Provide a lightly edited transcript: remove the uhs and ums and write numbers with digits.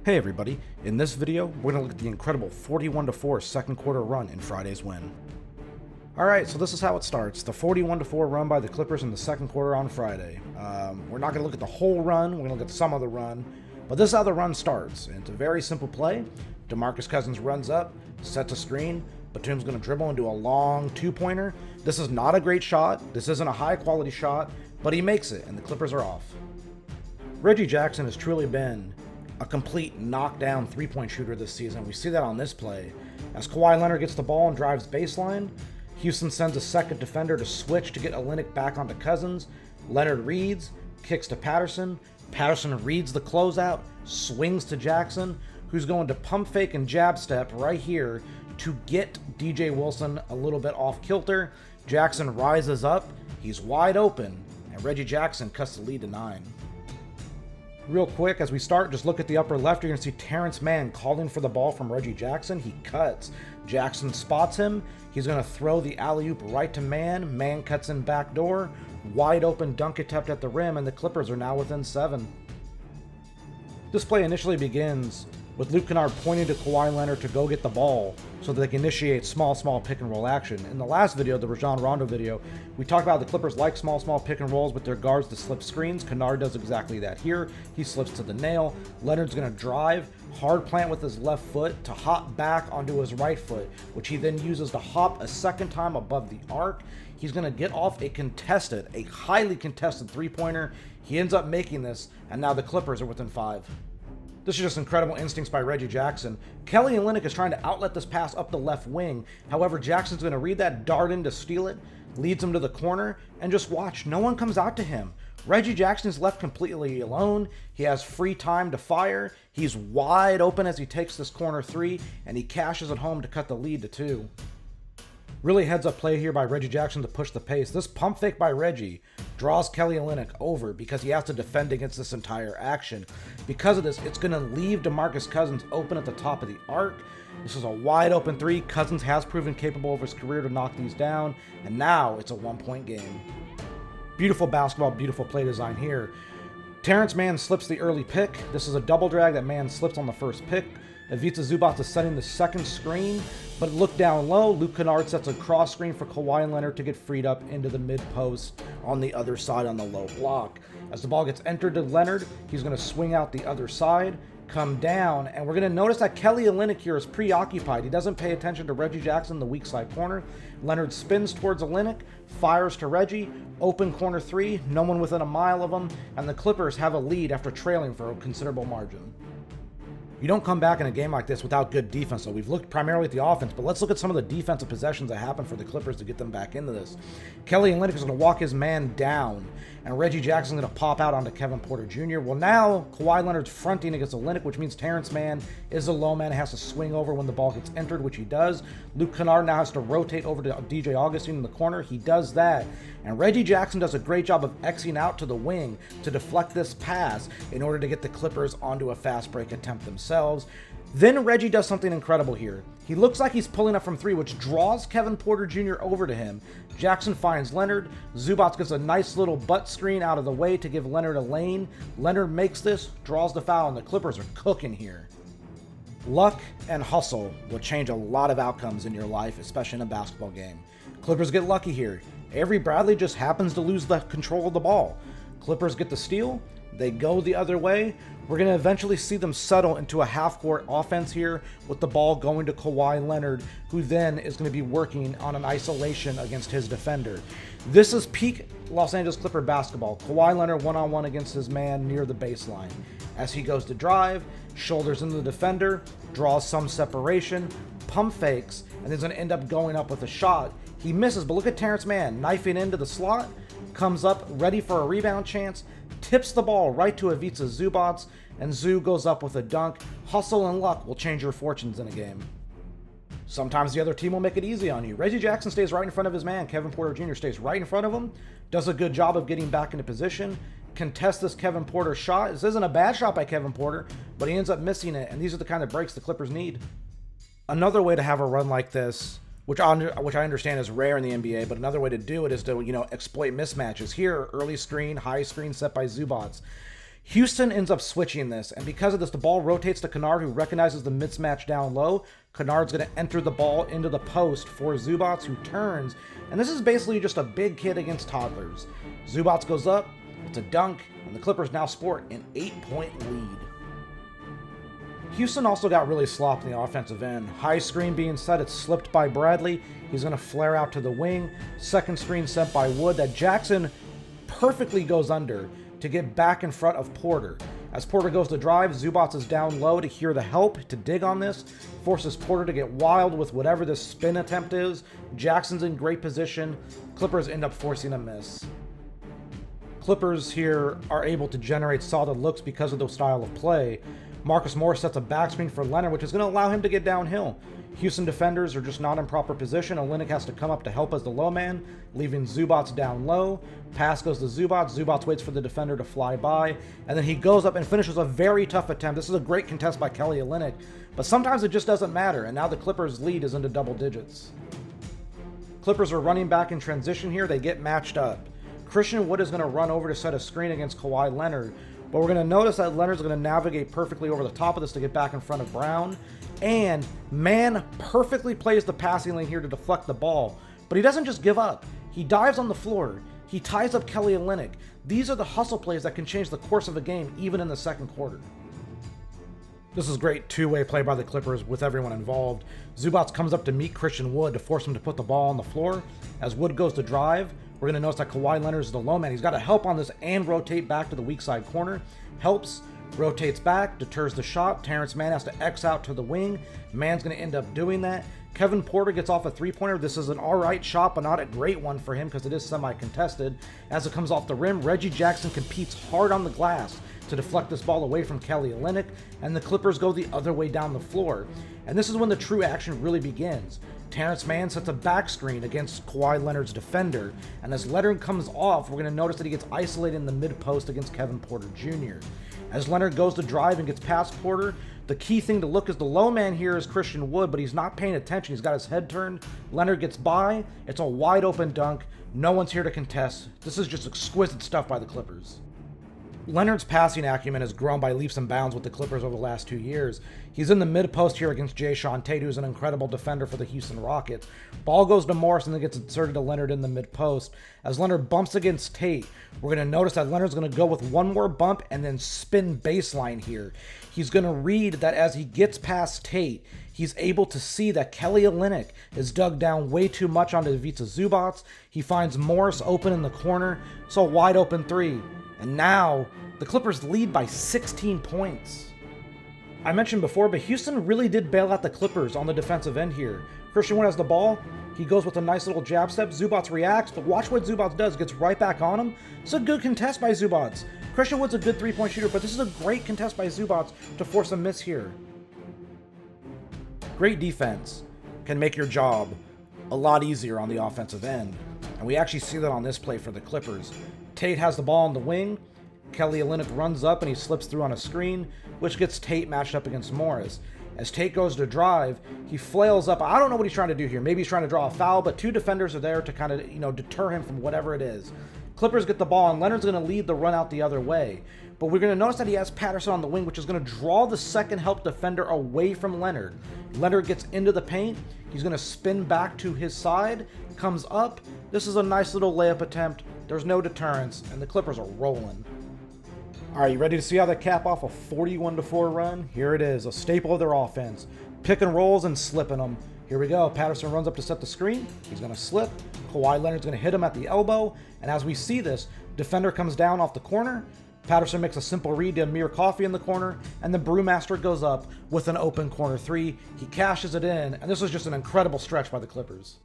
Hey everybody, in this video, we're going to look at the incredible 41-4 second quarter run in Friday's win. Alright, so this is how it starts. The 41-4 run by the Clippers in the second quarter on Friday. We're not going to look at the whole run, we're going to look at some of the run, but this is how the run starts. And it's a very simple play. DeMarcus Cousins runs up, sets a screen, Batum's going to dribble and do a long two-pointer. This is not a great shot, this isn't a high-quality shot, but he makes it, and the Clippers are off. Reggie Jackson has truly been a complete knockdown three-point shooter this season. We see that on this play. As Kawhi Leonard gets the ball and drives baseline, Houston sends a second defender to switch to get Olynyk back onto Cousins. Leonard reads, kicks to Patterson. Patterson reads the closeout, swings to Jackson, who's going to pump fake and jab step right here to get DJ Wilson a little bit off kilter. Jackson rises up, he's wide open, and Reggie Jackson cuts the lead to 9. Real quick, as we start, just look at the upper left. You're going to see Terrence Mann calling for the ball from Reggie Jackson. He cuts. Jackson spots him. He's going to throw the alley-oop right to Mann. Mann cuts in back door. Wide open dunk attempt at the rim, and the Clippers are now within 7. This play initially begins with Luke Kennard pointing to Kawhi Leonard to go get the ball so that they can initiate small pick and roll action. In the last video, the Rajon Rondo video, we talked about the Clippers like small pick and rolls with their guards to slip screens. Kennard does exactly that here. He slips to the nail. Leonard's going to drive, hard plant with his left foot to hop back onto his right foot, which he then uses to hop a second time above the arc. He's going to get off a highly contested three-pointer. He ends up making this, and now the Clippers are within 5. This is just incredible instincts by Reggie Jackson. Kelly Olynyk is trying to outlet this pass up the left wing. However, Jackson's going to read that, dart in to steal it, leads him to the corner, and just watch. No one comes out to him. Reggie Jackson is left completely alone. He has free time to fire. He's wide open as he takes this corner 3, and he cashes it home to cut the lead to 2. Really heads up play here by Reggie Jackson to push the pace. This pump fake by Reggie draws Kelly Olynyk over because he has to defend against this entire action. Because of this, it's going to leave DeMarcus Cousins open at the top of the arc. This is a wide open 3. Cousins has proven capable over his career to knock these down, and now it's a 1-point game. Beautiful basketball, beautiful play design here. Terrence Mann slips the early pick. This is a double drag that Mann slips on the first pick. Ivica Zubac is setting the second screen, but look down low. Luke Kennard sets a cross screen for Kawhi Leonard to get freed up into the mid post on the other side on the low block. As the ball gets entered to Leonard, he's going to swing out the other side, come down, and we're going to notice that Kelly Olynyk here is preoccupied. He doesn't pay attention to Reggie Jackson, the weak side corner. Leonard spins towards Olynyk, fires to Reggie, open corner 3, no one within a mile of him, and the Clippers have a lead after trailing for a considerable margin. You don't come back in a game like this without good defense. So we've looked primarily at the offense, but let's look at some of the defensive possessions that happened for the Clippers to get them back into this. Kelly Olynyk is going to walk his man down, and Reggie Jackson is going to pop out onto Kevin Porter Jr. Well, now Kawhi Leonard's fronting against Olynyk, which means Terrence Mann is a low man, has to swing over when the ball gets entered, which he does. Luke Kennard now has to rotate over to DJ Augustine in the corner. He does that. And Reggie Jackson does a great job of Xing out to the wing to deflect this pass in order to get the Clippers onto a fast break attempt themselves. Then Reggie does something incredible here. He looks like he's pulling up from 3, which draws Kevin Porter Jr. over to him. Jackson finds Leonard. Zubac gets a nice little butt screen out of the way to give Leonard a lane. Leonard makes this, draws the foul, and the Clippers are cooking here. Luck and hustle will change a lot of outcomes in your life, especially in a basketball game. Clippers get lucky here. Avery Bradley just happens to lose the control of the ball. Clippers get the steal. They go the other way. We're going to eventually see them settle into a half-court offense here with the ball going to Kawhi Leonard, who then is going to be working on an isolation against his defender. This is peak Los Angeles Clipper basketball. Kawhi Leonard one-on-one against his man near the baseline. As he goes to drive, shoulders into the defender, draws some separation, pump fakes, and is going to end up going up with a shot. He misses, but look at Terrence Mann knifing into the slot, comes up ready for a rebound chance, tips the ball right to Ivica Zubac, and Zoo goes up with a dunk. Hustle and luck will change your fortunes in a game. Sometimes the other team will make it easy on you. Reggie Jackson stays right in front of his man. Kevin Porter Jr. stays right in front of him, does a good job of getting back into position, contests this Kevin Porter shot. This isn't a bad shot by Kevin Porter, but he ends up missing it, and these are the kind of breaks the Clippers need. Another way to have a run like this, which I understand is rare in the NBA, but another way to do it is to, exploit mismatches. Here, early screen, high screen set by Zubac. Houston ends up switching this, and because of this, the ball rotates to Kennard, who recognizes the mismatch down low. Kennard's going to enter the ball into the post for Zubac, who turns, and this is basically just a big kid against toddlers. Zubac goes up, it's a dunk, and the Clippers now sport an 8-point lead. Houston also got really sloppy in the offensive end. High screen being set, it's slipped by Bradley. He's going to flare out to the wing. Second screen sent by Wood that Jackson perfectly goes under to get back in front of Porter. As Porter goes to drive, Zubac is down low to hear the help, to dig on this. Forces Porter to get wild with whatever this spin attempt is. Jackson's in great position. Clippers end up forcing a miss. Clippers here are able to generate solid looks because of their style of play. Marcus Morris sets a backscreen for Leonard, which is going to allow him to get downhill. Houston defenders are just not in proper position. Olynyk has to come up to help as the low man, leaving Zubac down low. Pass goes to Zubac. Zubac waits for the defender to fly by, and then he goes up and finishes a very tough attempt. This is a great contest by Kelly Olynyk, but sometimes it just doesn't matter, and now the Clippers' lead is into double digits. Clippers are running back in transition here. They get matched up. Christian Wood is going to run over to set a screen against Kawhi Leonard, but we're going to notice that Leonard's going to navigate perfectly over the top of this to get back in front of Brown. And Mann perfectly plays the passing lane here to deflect the ball. But he doesn't just give up. He dives on the floor. He ties up Kelly Olynyk. These are the hustle plays that can change the course of a game, even in the second quarter. This is great two-way play by the Clippers with everyone involved. Zubac comes up to meet Christian Wood to force him to put the ball on the floor. As Wood goes to drive, we're going to notice that Kawhi Leonard is the low man. He's got to help on this and rotate back to the weak side corner. Helps, rotates back, deters the shot. Terrence Mann has to X out to the wing. Mann's going to end up doing that. Kevin Porter gets off a three-pointer. This is an alright shot, but not a great one for him because it is semi-contested. As it comes off the rim, Reggie Jackson competes hard on the glass to deflect this ball away from Kelly Olynyk, and the Clippers go the other way down the floor. And this is when the true action really begins. Terrence Mann sets a back screen against Kawhi Leonard's defender, and as Leonard comes off, we're going to notice that he gets isolated in the mid-post against Kevin Porter Jr. As Leonard goes to drive and gets past Porter, the key thing to look is the low man here is Christian Wood, but he's not paying attention. He's got his head turned. Leonard gets by. It's a wide open dunk. No one's here to contest. This is just exquisite stuff by the Clippers. Leonard's passing acumen has grown by leaps and bounds with the Clippers over the last 2 years. He's in the mid-post here against Jae'Sean Tate, who's an incredible defender for the Houston Rockets. Ball goes to Morris and then gets inserted to Leonard in the mid-post. As Leonard bumps against Tate, we're going to notice that Leonard's going to go with one more bump and then spin baseline here. He's going to read that as he gets past Tate, he's able to see that Kelly Olynyk is dug down way too much onto Ivica Zubac. He finds Morris open in the corner, so a wide open three. And now, the Clippers lead by 16 points. I mentioned before, but Houston really did bail out the Clippers on the defensive end here. Christian Wood has the ball. He goes with a nice little jab step. Zubac reacts, but watch what Zubac does. Gets right back on him. It's a good contest by Zubac. Christian Wood's a good three-point shooter, but this is a great contest by Zubac to force a miss here. Great defense can make your job a lot easier on the offensive end. And we actually see that on this play for the Clippers. Tate has the ball on the wing. Kelly Olynyk runs up and he slips through on a screen, which gets Tate matched up against Morris. As Tate goes to drive, he flails up. I don't know what he's trying to do here. Maybe he's trying to draw a foul, but two defenders are there to kind of, deter him from whatever it is. Clippers get the ball, and Leonard's going to lead the run out the other way. But we're going to notice that he has Patterson on the wing, which is going to draw the second help defender away from Leonard. Leonard gets into the paint. He's going to spin back to his side, comes up. This is a nice little layup attempt. There's no deterrence, and the Clippers are rolling. All right, you ready to see how they cap off a 41-4 run? Here it is, a staple of their offense. Pick and rolls and slipping them. Here we go. Patterson runs up to set the screen. He's going to slip. Kawhi Leonard's going to hit him at the elbow. And as we see this, defender comes down off the corner. Patterson makes a simple read to Amir Coffey in the corner. And the Brewmaster goes up with an open corner three. He cashes it in. And this was just an incredible stretch by the Clippers.